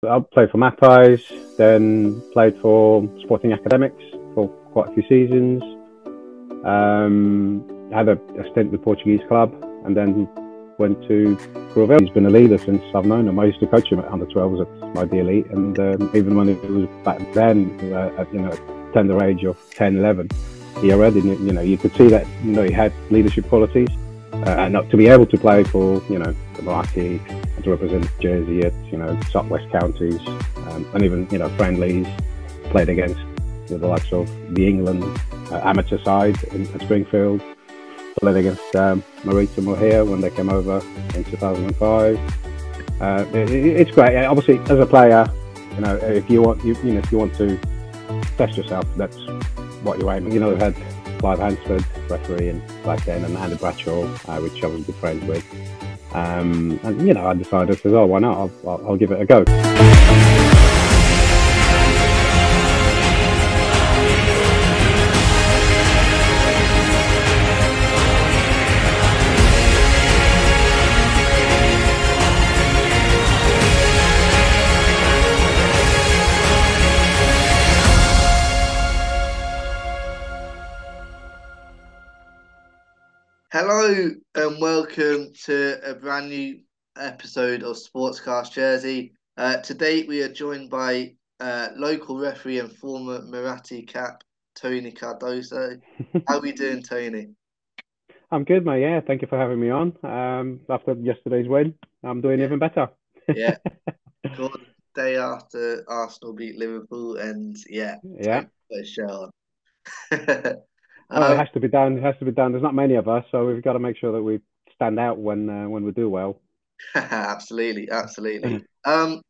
I played for Magpies, then played for Sporting Academics for quite a few seasons. Had a stint with Portuguese club, and then went to Gravel. He's been a leader since I've known him. I used to coach him at under 12s at my D Elite, and even when it was back then, at tender age of 10, 11, he already, you could see that, he had leadership qualities, and to be able to play for, the Meraki, to represent Jersey at, Southwest counties, and even, friendlies, played against the likes of the England amateur side at Springfield, played against Marita Moher when they came over in 2005. It's great. Obviously, as a player, if you want, if you want to test yourself, that's what you're aiming. We've had Clive Hansford refereeing back then, and Andy Bradshaw, which I was good friends with. And I decided, why not? I'll give it a go. Hello and welcome to a brand new episode of Sportscast Jersey. Today we are joined by local referee and former Marathi cap, Toni Cardoso. How are we doing, Tony? I'm good, mate. Yeah, thank you for having me on. After yesterday's win, I'm doing even better. Yeah, good day after Arsenal beat Liverpool, and Yeah. time to put a show on. Well, it has to be done. It has to be done. There's not many of us, so we've got to make sure that we stand out when we do well. Absolutely. I'm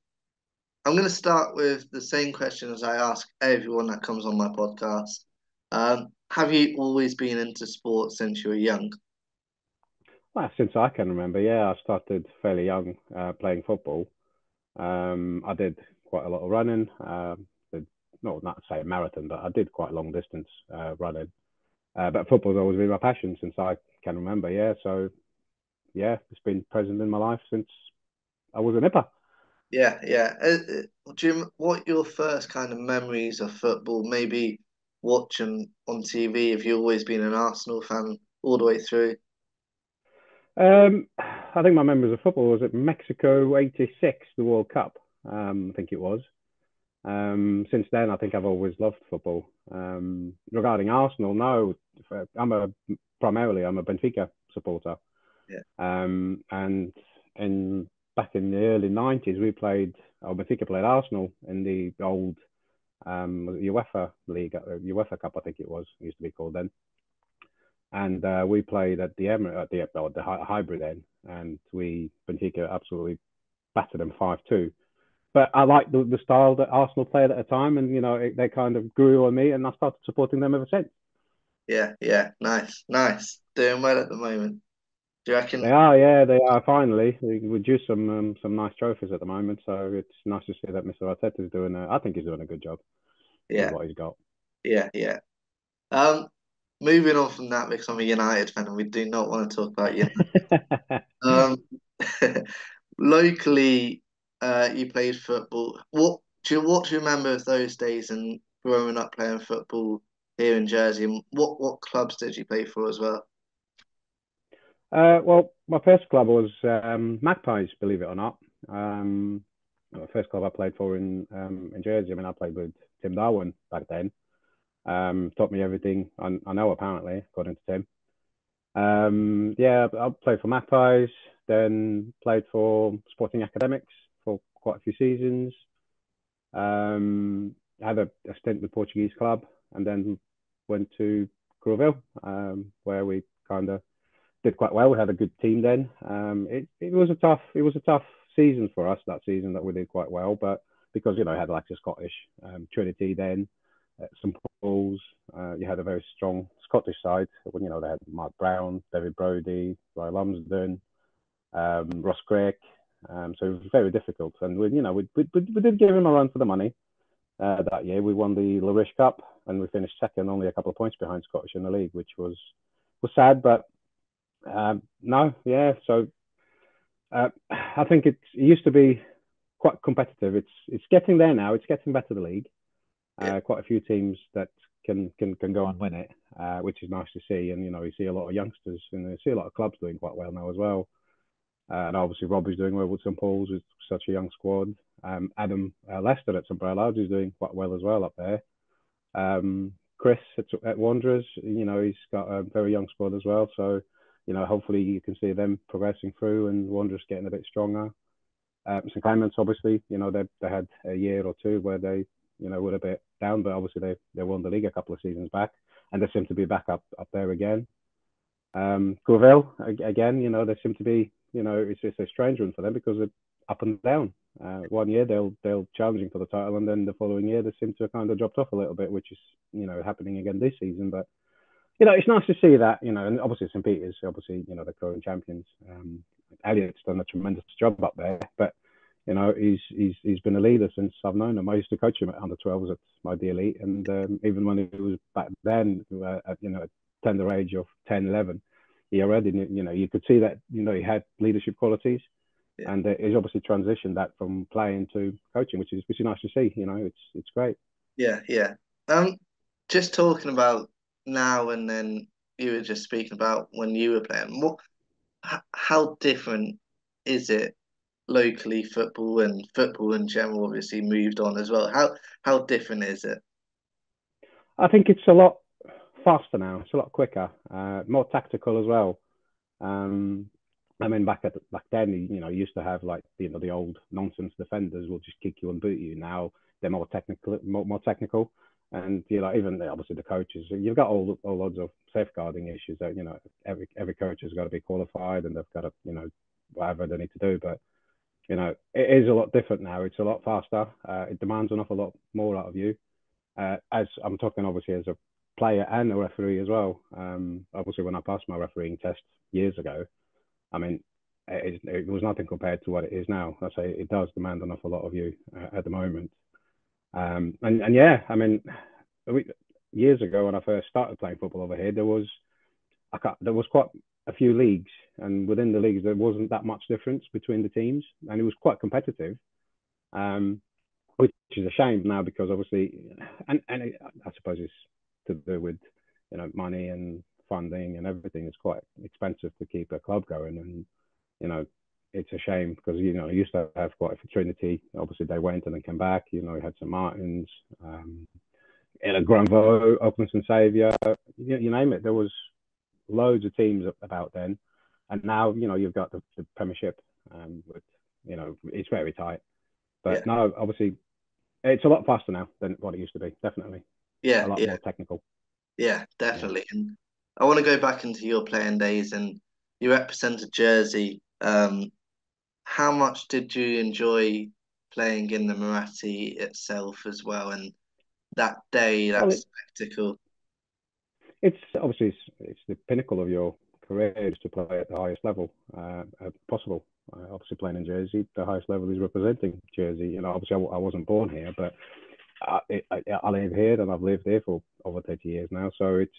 going to start with the same question as I ask everyone that comes on my podcast. Have you always been into sports since you were young? Well, since I can remember, yeah, I started fairly young playing football. I did quite a lot of running. Not to say a marathon, but I did quite long distance running. But football's always been my passion since I can remember. Yeah, so yeah, it's been present in my life since I was a nipper. Yeah. Jim, what are your first kind of memories of football? Maybe watching on TV, if you've always been an Arsenal fan all the way through. I think my memories of football was at Mexico '86, the World Cup. I think it was. Since then, I think I've always loved football. Regarding Arsenal, no, primarily I'm a Benfica supporter. Yeah. And back in the early '90s, Benfica played Arsenal in the old UEFA League, UEFA Cup, I think it used to be called then. And we played at the Emirates, the hybrid end, and Benfica absolutely battered them 5-2. But I liked the style that Arsenal played at the time, and they kind of grew on me, and I started supporting them ever since. Yeah. Nice. Doing well at the moment. Do you reckon? They are, yeah, they are. Finally, we do some nice trophies at the moment, so it's nice to see that Mr. Arteta is doing. I think he's doing a good job with Yeah, what he's got. yeah. Um, Moving on from that, because I'm a United fan and we do not want to talk about United. Um, Locally, you played football. What do you remember of those days and growing up playing football here in Jersey? And what clubs did you play for as well? Well, my first club was Magpies, believe it or not. The first club I played for in Jersey. I mean, I played with Tim Darwin back then. Taught me everything I know, apparently, according to Tim. Yeah, I played for Magpies, then played for Sporting Academics for quite a few seasons. Had a stint with Portuguese club, and then went to Gravel, where we kind of did quite well. We had a good team then. It was a tough season for us, that season that we did quite well, but because I had like the Scottish Trinity then, St Paul's. You had a very strong Scottish side when they had Mark Brown, David Brodie, Roy Lumsden, Ross Craig. So it was very difficult, and we did give him a run for the money. That year we won the Larish Cup, and we finished second, only a couple of points behind Scottish in the league, which was sad, but no, yeah. So I think it used to be quite competitive. It's getting there now. It's getting better, the league. Yeah, Quite a few teams that can go and win it, which is nice to see. And you see a lot of youngsters, and you see a lot of clubs doing quite well now as well. And obviously Robbie's doing well with St Paul's with such a young squad. Adam Lester at St Brelads is doing quite well as well up there. Chris at Wanderers, he's got a very young squad as well. So, hopefully you can see them progressing through and Wanderers getting a bit stronger. St Clements, obviously, they had a year or two where they, were a bit down, but obviously they won the league a couple of seasons back, and they seem to be back up there again. Gravel, again, they seem to be, it's just a strange one for them because they're up and down. One year they'll challenging for the title, and then the following year they seem to have kind of dropped off a little bit, which is happening again this season. But it's nice to see that, and obviously St Peter's, obviously the current champions. Elliot's done a tremendous job up there, but he's been a leader since I've known him. I used to coach him at under 12s at my D Elite, and even when he was back then, at tender age of 10, 11, he already you could see that he had leadership qualities. Yeah. And he's obviously transitioned that from playing to coaching, which is nice to see. It's great. Yeah. Just talking about now, and then you were just speaking about when you were playing. How different is it locally, football in general? Obviously moved on as well. How different is it? I think it's a lot faster now. It's a lot quicker, more tactical as well. Back then, you used to have like the old nonsense defenders will just kick you and boot you. Now they're more technical, and even obviously the coaches. You've got all loads of safeguarding issues that every coach has got to be qualified and they've got to whatever they need to do. But it is a lot different now. It's a lot faster. It demands an awful lot more out of you. As I'm talking obviously as a player and a referee as well. Obviously when I passed my refereeing test years ago, it was nothing compared to what it is now. I say it does demand an awful lot of you at the moment. Years ago when I first started playing football over here, there was quite a few leagues, and within the leagues there wasn't that much difference between the teams, and it was quite competitive. Which is a shame now because obviously, and I suppose it's to do with money and funding and everything. It's quite expensive to keep a club going, and it's a shame because I used to have quite a Trinity. Obviously, they went and then came back. You had St Martin's, Granvaux, Oakland St Saviour. You name it. There was loads of teams about then, and now you've got the Premiership. With it's very tight. But no, obviously, it's a lot faster now than what it used to be. Definitely. Yeah. A lot more technical. Yeah, definitely. Yeah. And I want to go back into your playing days, and you represented Jersey. How much did you enjoy playing in the Marathi itself as well, and that day, that spectacle? It's obviously it's the pinnacle of your career is to play at the highest level possible. Obviously, playing in Jersey, the highest level is representing Jersey. Obviously, I wasn't born here, but I live here and I've lived here for over 30 years now. So it's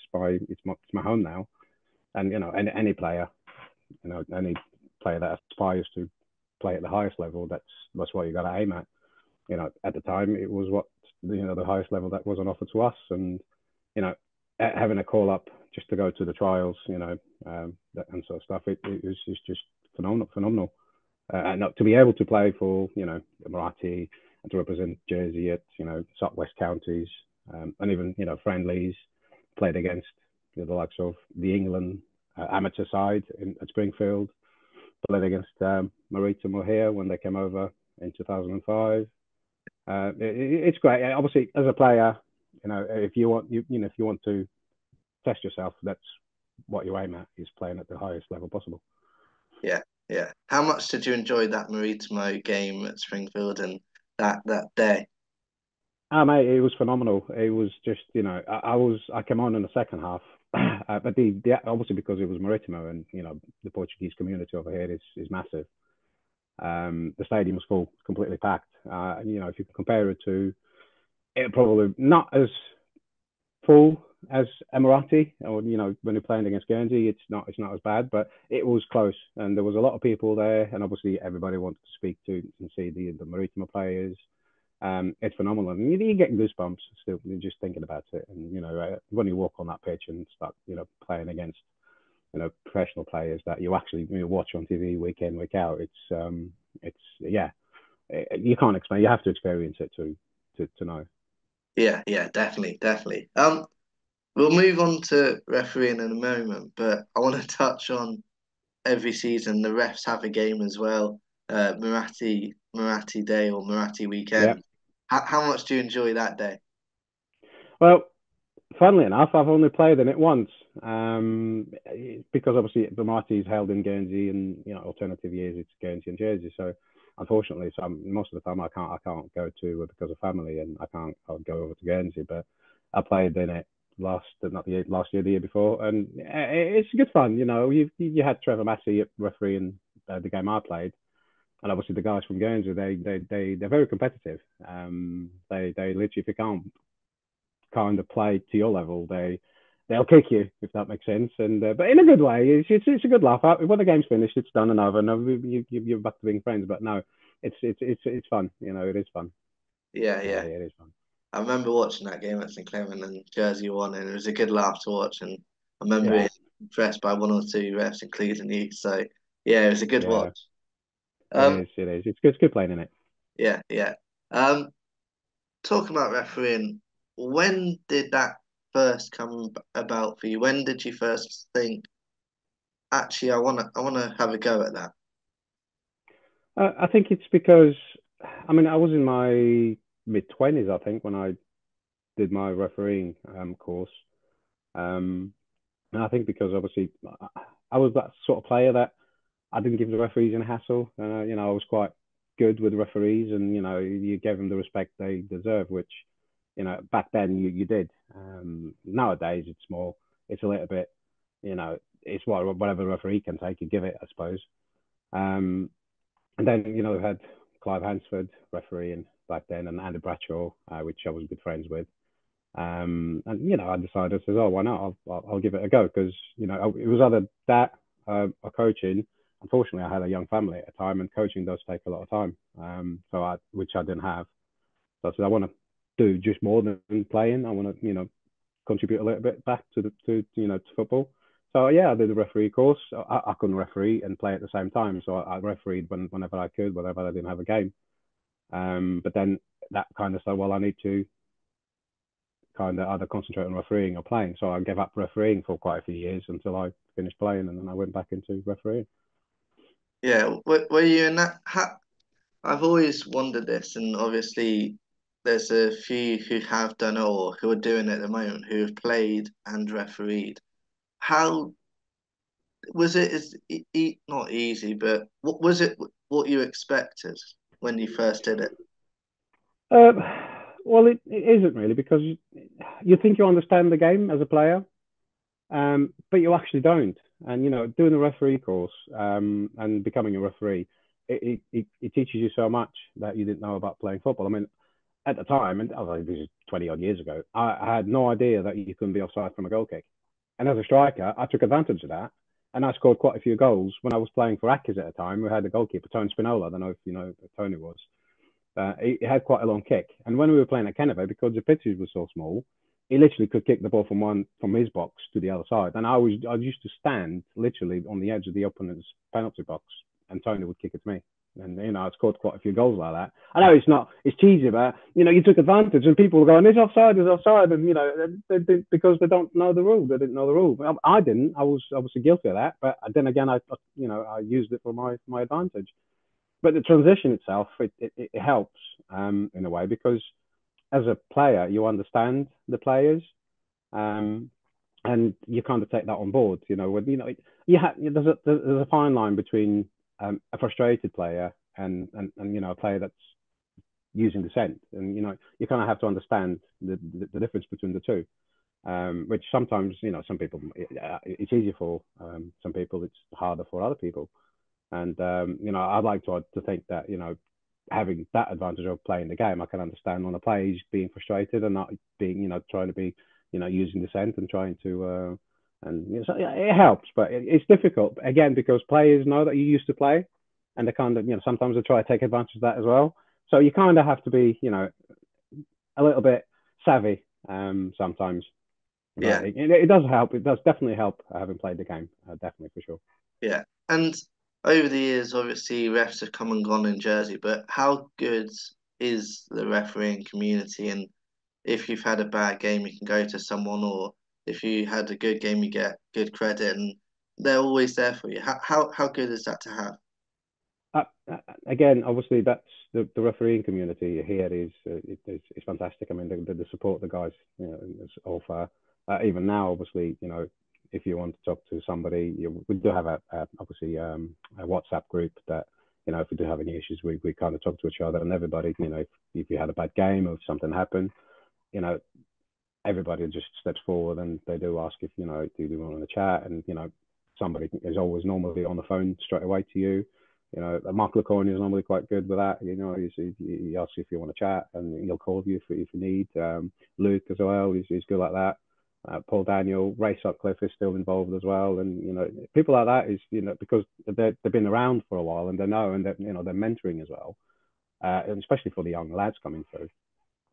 my home now. And any player, any player that aspires to play at the highest level, that's what you got to aim at. At the time, it was what the highest level that was on offer to us, and having a call up just to go to the trials, that and sort of stuff. It was just phenomenal. And to be able to play for the Marathi and to represent Jersey at southwest counties, and even friendlies, played against the likes of the England amateur side at Springfield, played against Maritimo here when they came over in 2005. It's great. Obviously, as a player, if you want to test yourself, that's what you aim at, is playing at the highest level possible. Yeah. How much did you enjoy that Maritimo game at Springfield and that day? Mate, it was phenomenal. It was just, I came on in the second half, but the obviously because it was Maritimo and the Portuguese community over here is massive. The stadium was full, completely packed. If you compare it to, it probably not as full as Emirati, or when you're playing against Guernsey, it's not as bad, but it was close, and there was a lot of people there, and obviously everybody wanted to speak to and see the Maritimo players. It's phenomenal, and you get goosebumps still just thinking about it. And when you walk on that pitch and start playing against professional players that you actually watch on TV week in week out, it's yeah, you can't explain. You have to experience it to know. Yeah, yeah, definitely, definitely. We'll move on to refereeing in a moment, but I want to touch on every season the refs have a game as well. Marathi Day or Marathi Yeah. Weekend. How much do you enjoy that day? Well, funnily enough, I've only played in it once, because obviously the Marty is held in Guernsey, and alternative years it's Guernsey and Jersey. So unfortunately, most of the time I can't go to because of family, and I'll go over to Guernsey. But I played in it not the year, last year, the year before, and it's good fun. You had Trevor Massey refereeing the game I played, and obviously the guys from Guernsey, they're very competitive. They literally, if you can't kind of play to your level, they'll kick you, if that makes sense. And but in a good way, it's a good laugh. When the game's finished, it's done and over, and you're back to being friends. But no, it's fun. It is fun. Yeah, Yeah, yeah. it is fun. I remember watching that game at St Clement and Jersey won, and it was a good laugh to watch. And I remember Yeah, being impressed by one or two refs, including you. So yeah, it was a good yeah, watch. it Um, is. It is. It's good. It's good playing in it. yeah, yeah. Um, Talking about refereeing, when did that first come about for you? When did you first think, actually, I wanna have a go at that? I think it's because, I mean, I was in my mid-20s, I think, when I did my refereeing course. Um, and I think because obviously I was that sort of player that I didn't give the referees any hassle. I was quite good with referees, and you gave them the respect they deserve, which back then you did. Nowadays it's a little bit, it's whatever the referee can take, you give it, I suppose. Um, and then we had Clive Hansford refereeing back then, and Andy Bradshaw, which I was good friends with. And I decided, I says, oh, why not? I'll give it a go, because it was either that or coaching. Unfortunately, I had a young family at the time, and coaching does take a lot of time. Which I didn't have. So I said, I want to do just more than playing. I want to contribute a little bit back to football. So yeah, I did the referee course. I couldn't referee and play at the same time, so I refereed whenever I could, whenever I didn't have a game. But then that kind of said, well, I need to kind of either concentrate on refereeing or playing. So I gave up refereeing for quite a few years until I finished playing, and then I went back into refereeing. Yeah, were you in that? I've always wondered this, and obviously there's a few who have done it or who are doing it at the moment who have played and refereed. How was it? Not easy, but what was it? What you expected when you first did it? Um, well, it isn't really, because you think you understand the game as a player, but you actually don't. And doing the referee course, and becoming a referee, it teaches you so much that you didn't know about playing football. I mean, at the time, and this is 20 odd years ago, I had no idea that you couldn't be offside from a goal kick. And as a striker, I took advantage of that, and I scored quite a few goals when I was playing for Acres at the time. We had a goalkeeper, Tony Spinola. I don't know if you know who Tony was. He had quite a long kick, and when we were playing at Kennever, because the pitches were so small, he literally could kick the ball from his box to the other side. And I used to stand literally on the edge of the opponent's penalty box, and Tony would kick it to me. And I scored quite a few goals like that. I know it's cheesy, but you took advantage, and people were going, "It's offside, it's offside," and because they don't know the rule, they didn't know the rule. I didn't. I was obviously guilty of that, but then again, I used it for my advantage. But the transition itself, it helps, in a way, because as a player, you understand the players, um, and you kind of take that on board. There's a fine line between a frustrated player and a player that's using dissent, and you kind of have to understand the difference between the two. Which sometimes, some people, it's easier for some people, it's harder for other people. And I'd like to think that having that advantage of playing the game, I can understand when a player is being frustrated and not being trying to be using dissent and trying to. And so, yeah, it helps, but it's difficult again because players know that you used to play, and they kind of sometimes they try to take advantage of that as well. So you kind of have to be a little bit savvy sometimes. Yeah, But it does help. It does definitely help having played the game, definitely for sure. yeah. And over the years, obviously, refs have come and gone in Jersey, but how good is the refereeing community? And if you've had a bad game, you can go to someone, or if you had a good game, you get good credit, and they're always there for you. How good is that to have? Uh, Again, obviously, that's the refereeing community here is fantastic. I mean, the support the guys is offer. Even now, obviously, if you want to talk to somebody, we do have obviously a WhatsApp group that if we do have any issues, we kind of talk to each other and everybody. If you had a bad game or if something happened, you know, everybody just steps forward and they do ask if do you want to chat, and somebody is always normally on the phone straight away to you. Mark Lacorn is normally quite good with that. He asks you if you want to chat, and he'll call you if you need. Luke as well, he's good like that. Paul Daniel, Ray Sutcliffe is still involved as well, and people like that is because they've been around for a while and they know, and they're mentoring as well, and especially for the young lads coming through.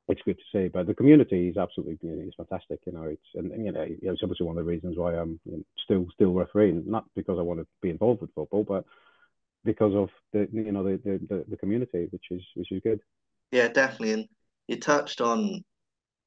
It's good to see. But the community is absolutely it's fantastic. It's obviously one of the reasons why I'm still refereeing, not because I want to be involved with football, but because of the community, which is good. Yeah, definitely. And you touched on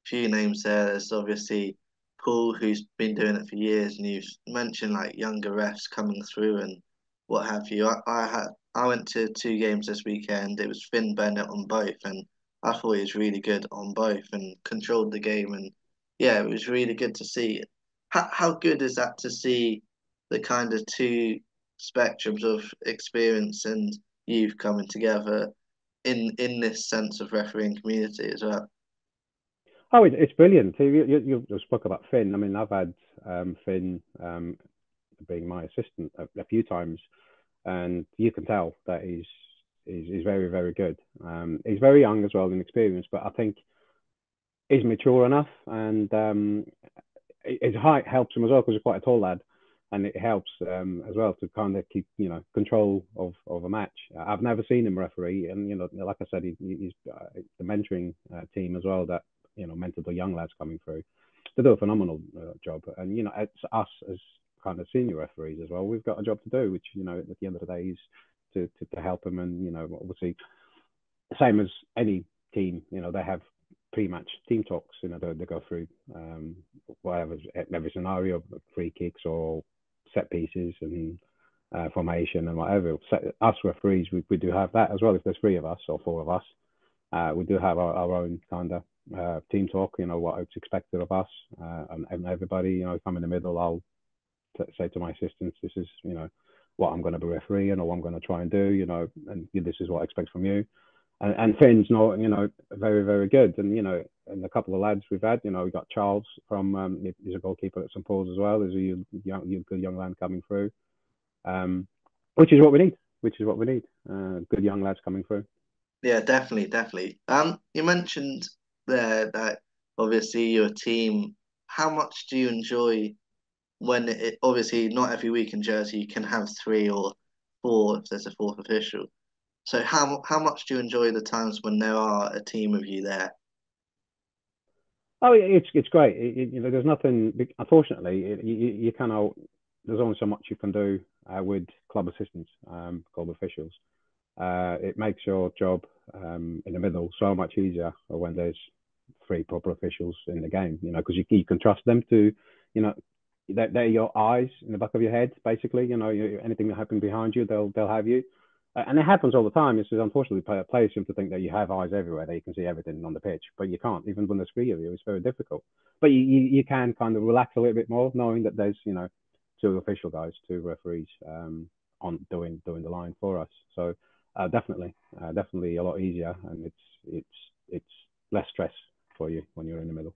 few names there. There's obviously Paul, who's been doing it for years, and you've mentioned like younger refs coming through and what have you. I went to two games this weekend. It was Finn Bennett on both, and I thought he was really good on both and controlled the game. And yeah, it was really good to see. How good is that to see the kind of two spectrums of experience and youth coming together in this sense of refereeing community as well? Oh, it's brilliant. You spoke about Finn. I mean, I've had Finn being my assistant a few times, and you can tell that he's very very good. He's very young as well in experience, but I think he's mature enough, and his height helps him as well because he's quite a tall lad, and it helps as well to kind of keep control of a match. I've never seen him referee, and like I said, he's the mentoring team as well that mentor the young lads coming through. They do a phenomenal job, and it's us as kind of senior referees as well. We've got a job to do, which at the end of the day is to help them, and obviously same as any team, they have pre-match team talks. They go through whatever every scenario, free kicks or set pieces and formation and whatever. Us referees, we do have that as well. If there's three of us or four of us, we do have our own kind of team talk. What it's expected of us, and everybody. If I'm in the middle, I'll say to my assistants, this is what I'm going to be refereeing or what I'm going to try and do. And this is what I expect from you. And Finn's not, very, very good. And, and a couple of lads we've had, we got Charles from, he's a goalkeeper at St. Paul's as well. There's a good young lad coming through, which is what we need, good young lads coming through. Yeah, definitely, definitely. You mentioned there that obviously your team. How much do you enjoy when it obviously not every week in Jersey you can have three or four if there's a fourth official. So how much do you enjoy the times when there are a team of you there? Oh, it's great. There's nothing. Unfortunately, you cannot. There's only so much you can do with club assistants, club officials. It makes your job in the middle so much easier when there's three proper officials in the game. Because you can trust them to, you know, they're your eyes in the back of your head, basically. Anything that happens behind you, they'll have you. And it happens all the time. It's just unfortunately players seem to think that you have eyes everywhere, that you can see everything on the pitch, but you can't. Even when there's three of you, it's very difficult. But you can kind of relax a little bit more, knowing that there's two official guys, two referees on doing the line for us. So definitely a lot easier, and it's less stress for you when you're in the middle.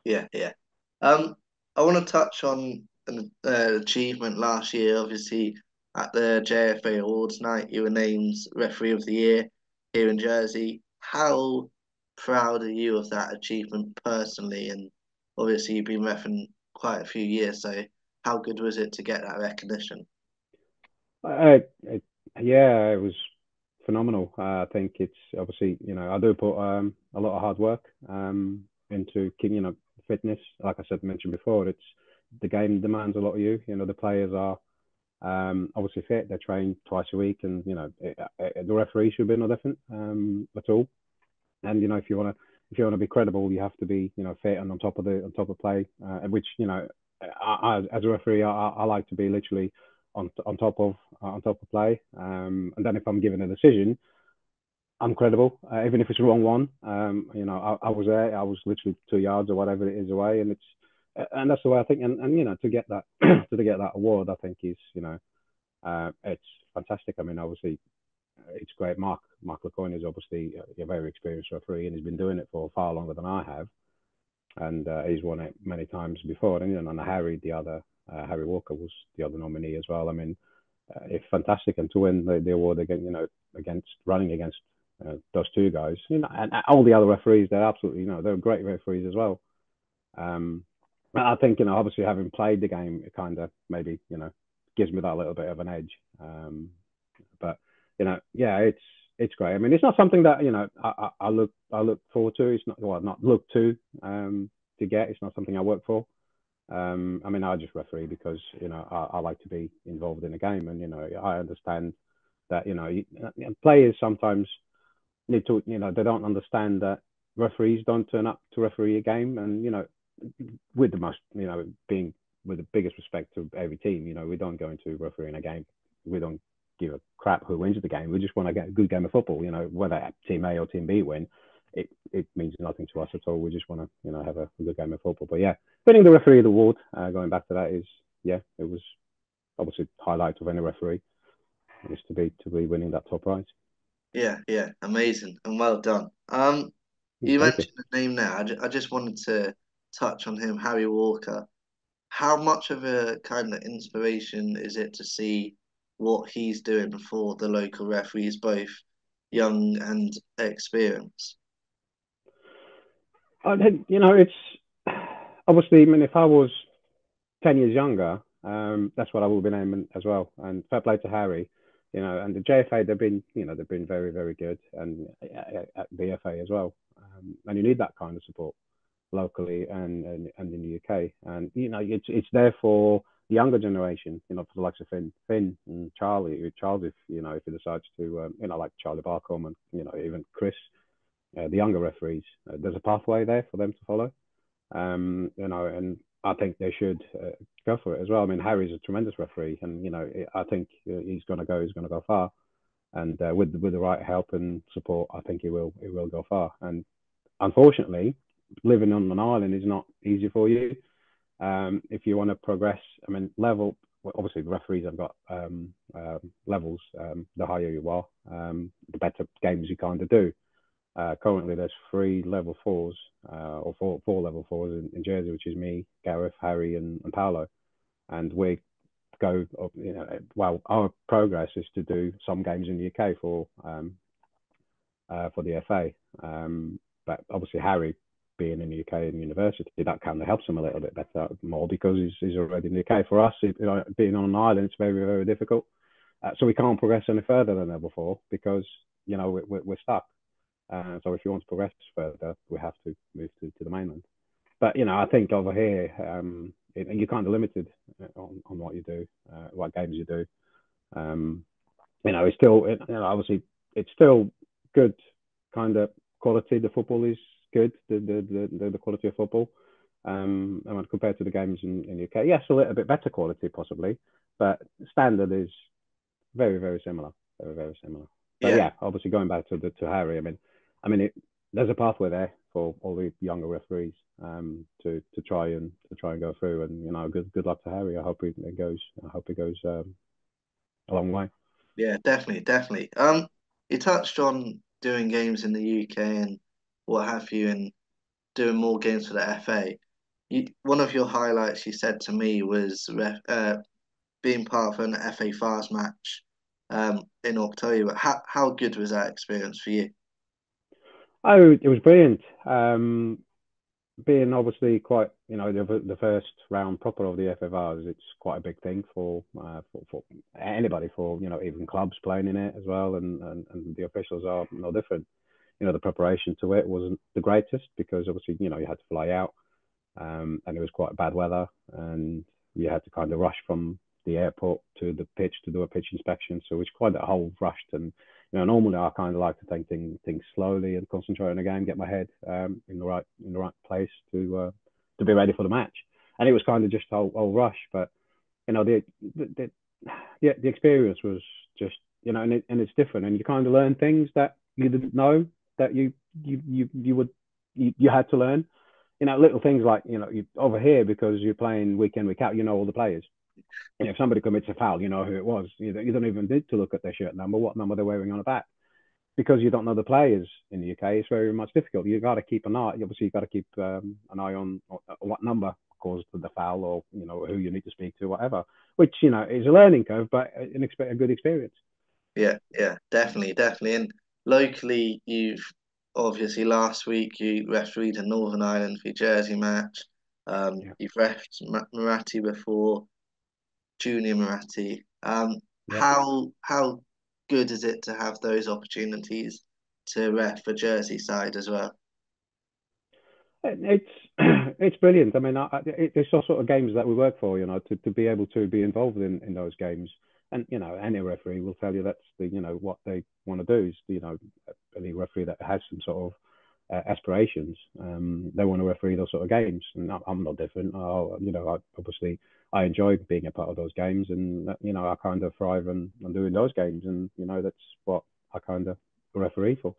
Yeah, yeah. Um, I want to touch on an achievement last year. Obviously, at the JFA Awards night, you were named Referee of the Year here in Jersey. How proud are you of that achievement personally? And Obviously, you've been reffing quite a few years, so how good was it to get that recognition? It, yeah, it was phenomenal. I think it's obviously, I do put a lot of hard work into fitness. Like I said, mentioned before, it's the game demands a lot of you. The players are obviously fit. They're trained twice a week, and the referee should be no different at all. And if you want to be credible, you have to be fit and on top of play. Which as a referee, I like to be literally on top of play. And then if I'm given a decision, I'm credible, even if it's the wrong one. I was there. I was literally 2 yards or whatever it is away, and that's the way I think. And to get that to get that award, I think is it's fantastic. I mean, obviously it's great. Mark Lecoyne is obviously a very experienced referee, and he's been doing it for far longer than I have, and he's won it many times before. And Harry Walker was the other nominee as well. I mean, it's fantastic, and to win the award again, against running against those two guys, and all the other referees, they're absolutely, they're great referees as well. I think, obviously having played the game, it kind of maybe, gives me that little bit of an edge. But yeah, it's great. I mean, it's not something that I look forward to. It's not look to get. It's not something I work for. I mean, I just referee because I like to be involved in the game, and I understand that players sometimes need to they don't understand that referees don't turn up to referee a game, and with the most being with the biggest respect to every team, we don't go into refereeing a game. We don't give a crap who wins the game. We just want to get a good game of football. Whether team A or team B win, it means nothing to us at all. We just want to have a good game of football. But yeah, winning the referee award, going back to that, is it was obviously the highlight of any referee is to be winning that top prize. Yeah, yeah, amazing and well done. You Thank you. mentioned the name now. I just wanted to touch on him, Harry Walker. How much of a kind of inspiration is it to see what he's doing for the local referees, both young and experienced? I think it's obviously. I mean, if I was 10 years younger, that's what I would have been aiming as well. And fair play to Harry, and the JFA, they've been very, very good, and at the FA as well. And you need that kind of support locally and in the UK. And it's there for the younger generation, for the likes of Finn and Charles, if he decides to, like Charlie Barcombe and even Chris, the younger referees. There's a pathway there for them to follow. And I think they should go for it as well. I mean, Harry's a tremendous referee, and I think he's going to go far. And with the right help and support, I think he will go far. And unfortunately, living on an island is not easy for you. If you want to progress, I mean, obviously the referees have got levels. The higher you are, the better games you kind of do. Currently, there's 3 level 4s or four level 4s in Jersey, which is me, Gareth, Harry, and Paolo. And we go, well, our progress is to do some games in the UK for the FA. But obviously, Harry being in the UK and university, that kind of helps him a little bit better more because he's already in the UK. For us, being on an island, it's very, very difficult. So we can't progress any further than level 4 because we're stuck. So if you want to progress further, we have to move to the mainland. But I think over here, you're kind of limited on what you do, what games you do. It's still, obviously, it's still good kind of quality. The football is good, the quality of football. And when compared to the games in the UK, yes, a little bit better quality possibly, but standard is very, very similar, very, very similar. But Yeah, yeah, obviously going back to Harry, there's a pathway there for all the younger referees to try and go through. And good luck to Harry. I hope it goes. I hope it goes a long way. yeah, definitely, definitely. You touched on doing games in the UK and what have you, and doing more games for the FA. One of your highlights you said to me was being part of an FA Fast match in October. How good was that experience for you? Oh, it was brilliant. being obviously quite, the first round proper of the FFRs, it's quite a big thing for anybody, for even clubs playing in it as well, and the officials are no different. The preparation to it wasn't the greatest because obviously you had to fly out, and it was quite bad weather, and you had to kind of rush from the airport to the pitch to do a pitch inspection. So it was quite a whole rushed, and normally I kind of like to take things slowly and concentrate on the game, get my head in the right place to be ready for the match. And it was kind of just whole rush, but the the experience was just and it's different, and you kind of learn things that you didn't know that you had to learn. Little things like over here, because you're playing week in week out, all the players. If somebody commits a foul, you know who it was. You don't even need to look at their shirt number, what number they're wearing on the back, because you don't know the players in the UK. It's very much difficult. You got to keep an eye. Obviously, you got to keep an eye on what number caused the foul, or who you need to speak to, whatever. Which is a learning curve, but a good experience. Yeah, yeah, definitely, definitely. And locally, you've obviously last week you refereed a Northern Ireland v Jersey match. Yeah, You've refed Marathi before, Junior Marathi. yeah. How good is it to have those opportunities to ref for Jersey side as well? It's it's brilliant. I mean, it's all sort of games that we work for, to be able to be involved in those games. And any referee will tell you that's what they want to do is any referee that has some sort of aspirations. They want to referee those sort of games, and I'm not different. Obviously I enjoy being a part of those games, and I kind of thrive on doing those games, and that's what I kind of referee for.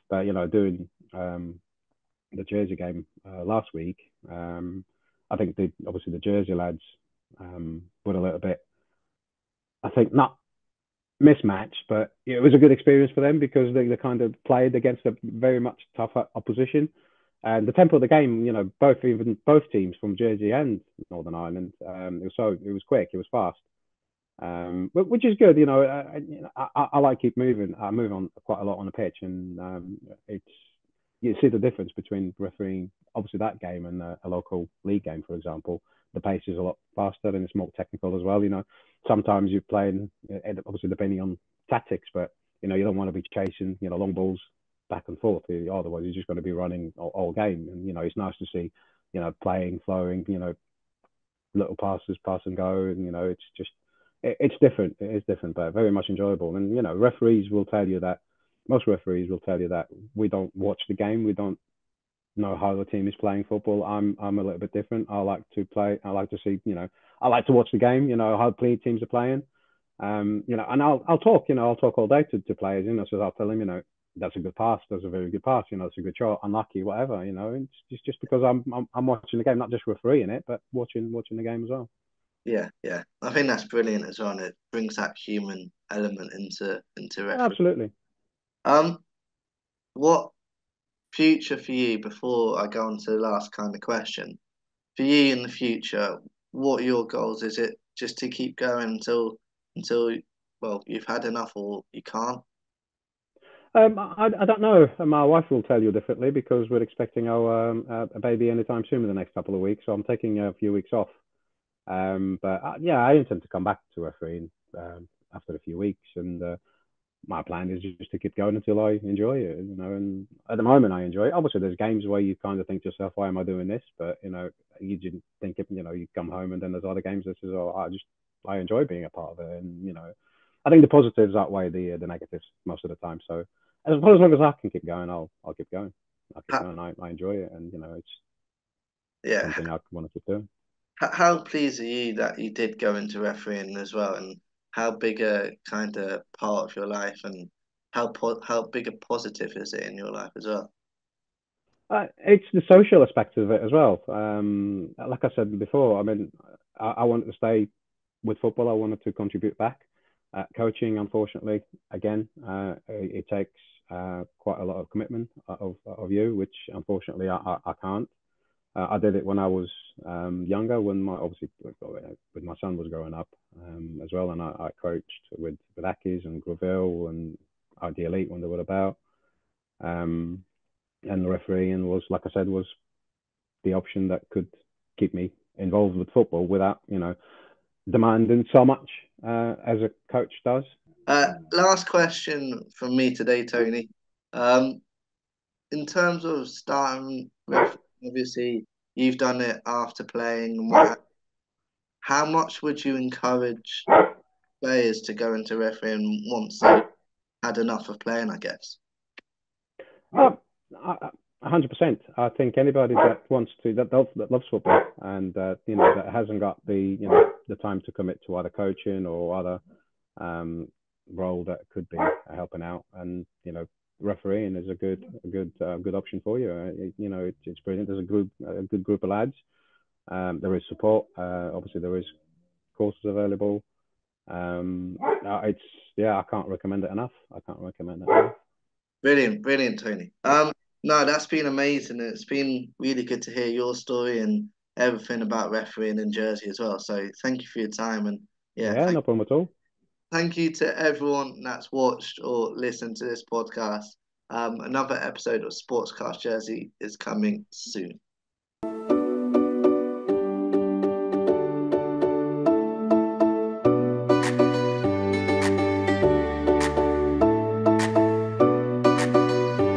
But doing the Jersey game last week, I think obviously the Jersey lads were a little bit, I think, not mismatched, but it was a good experience for them because they kind of played against a very much tougher opposition. And the tempo of the game, both teams from Jersey and Northern Ireland, it was quick, it was fast, which is good. I like keep moving. I move on quite a lot on the pitch, and it's you see the difference between refereeing obviously that game and a local league game, for example. The pace is a lot faster and it's more technical as well. Sometimes you're playing, obviously depending on tactics, but you don't want to be chasing long balls back and forth. Otherwise, you're just going to be running all game. And it's nice to see playing, flowing, little passes, pass and go, and it's just it's different. It is different, but very much enjoyable. And referees will tell you that. Most referees will tell you that we don't watch the game. We don't know how the team is playing football. I'm a little bit different. I like to play. I like to see. I like to watch the game. How teams are playing. And I'll talk. I'll talk all day to players. So I'll tell them. That's a good pass. That's a very good pass. It's a good shot. Unlucky, whatever. It's just because I'm watching the game, not just refereeing it, but watching the game as well. Yeah, yeah. I think that's brilliant as well, and it brings that human element into referee. Absolutely. Um, what future for you before I go on to the last kind of question? For you in the future, what are your goals? Is it just to keep going until well you've had enough or you can't? I don't know. My wife will tell you differently because we're expecting our a baby anytime soon in the next couple of weeks. So I'm taking a few weeks off. But yeah, I intend to come back to refereeing after a few weeks, and my plan is just to keep going until I enjoy it. And at the moment I enjoy it. Obviously, there's games where you kind of think to yourself, "Why am I doing this?" But you didn't think it. You come home and then there's other games that says, "Oh, I enjoy being a part of it." And I think the positives outweigh the negatives most of the time. So as long as I can keep going, I'll keep going. I'll keep How, going. I enjoy it, and it's yeah, something I want to keep doing. how pleased are you that you did go into refereeing as well, and how big a kind of part of your life, and how big a positive is it in your life as well? It's the social aspect of it as well. Like I said before, I mean, I wanted to stay with football. I wanted to contribute back. Coaching, unfortunately, again, it takes quite a lot of commitment of you, which unfortunately I can't. I did it when I was younger, when when my son was growing up as well, and I coached with Ackies and Graville and ID Elite when they were about. Um, and the refereeing was, like I said, was the option that could keep me involved with football without, demanding so much as a coach does. Last question from me today, Tony. In terms of starting referee, obviously you've done it after playing and how much would you encourage players to go into refereeing once they had enough of playing, I guess? 100%. I think anybody that wants to, that loves football and, that hasn't got the time to commit to either coaching or other role that could be helping out, and, refereeing is a good option for you. It's brilliant. There's a good group of lads. There is support. Obviously, there is courses available. I can't recommend it enough. Brilliant, Tony. No, that's been amazing. It's been really good to hear your story and everything about refereeing in Jersey as well. So thank you for your time, and No problem at all. Thank you to everyone that's watched or listened to this podcast. Another episode of Sportscast Jersey is coming soon.